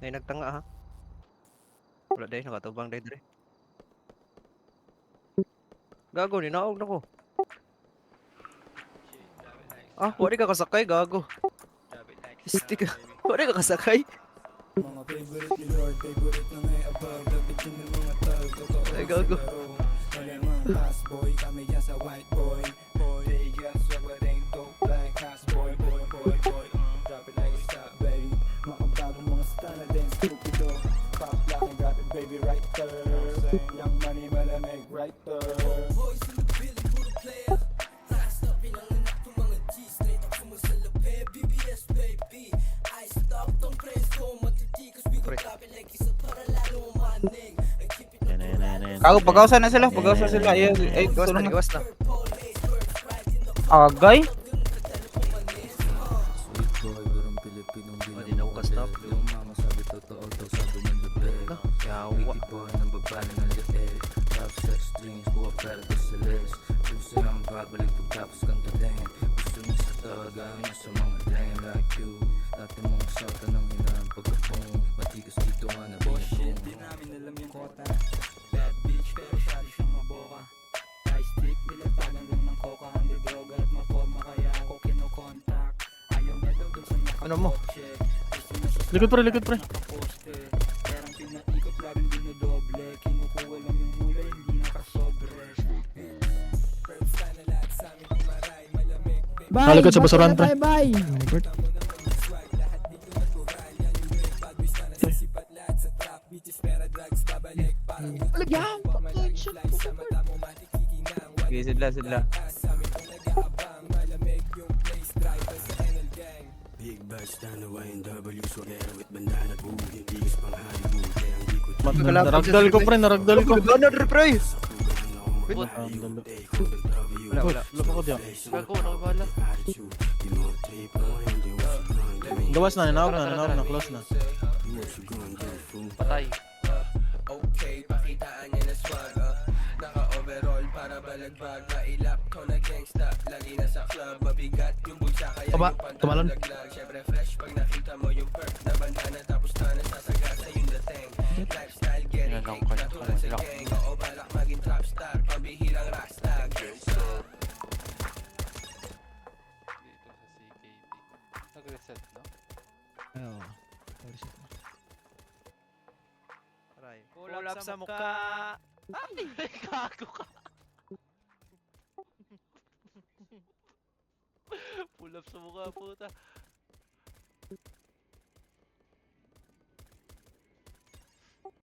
Ay nagtanga ha. Wala dahil nakatubang dahil dre. Gago ni naog na ko. Ah, wala ka kasakay gago. Stick ka. Wala ka kasakay. Mga favorite ni Lord, favorite na may above. Dapitin ng mga tag, totoo Ay gago. Kaya mga house boy, kami dyan sa white boy. They got swag, but ain't dope like house boy. Drop it like it's top, baby. Makabagong mga style na din, stupido. Pop lock and drop it, baby, right there. Young money, malamig, right there. Boys in the building, puro player. Last up, pinanganak ng mga G. Straight up sumasalape, BBS, baby. I stop tong presko, matitikas. We go drop it like isa para lalo manig. I keep it Ako, pag-ausan na sila, pag-ausan sila. Ay, Gawas na, tulong na. gawas na. Agay? Hindi na ako ka-stop. No, yawa. Di namin alam yung kota. Bad bitch pero syari siyang maboka. High stick, nilagpagan lang ng coca. Hindi droga at maporma kaya ako kinokontak. Ayaw niya daw dun sa Ano mo? nakakotse. Gusto niya sa Likod pre, likod pre. nakaposte. Perang pinaikot laging dinodoble. Kinukuha lang yung hula, hindi nakasobre. First time na lahat sa amin ang maray. Malamig, baby. Nalikod sa basuran pre. Bye. Swag, lahat dito natural. Yan yung red bag, wish na nasisipat lahat sa trap. Bitches, pera, drugs, babalik. Parang Lagyan. sa mata mo matikikinang. Okay, sila, sila. Sa amin kung nag-aabang. Malamig yung place, driver sa NL Gang. Big Bash, Dano, YNW, swagero with bandana, boom, hindi is pang Hollywood, kaya hindi ko Naragdal ko pre, naragdal ko. Ano dre pre? Wala Wala. Lapa ko diyan. Gago, nakabala. attitude, di mo trip, no, hindi mo grind, Gawas na, ninawag na, close na. what you gonna do, fool? Patay. Okay, pakitaan niya na swag. Naka-overall para balagbag. Mailap ko na gangsta. Lagi nasa club, mabigat yung bulsa. Kaya Tama, yung pantang tumalon. laglag. Syempre fresh pag nakita mo yung perk na bandana. Tapos na nasasagasa yung dating. Lifestyle getting cake na tulad sa gang. Oo, balak maging trap star. Pambihirang rockstar. Dito sa CKD. Nag-reset, no? Aray. Kulap sa mukha. Ay, gago ka. Pull up sa mukha, puta.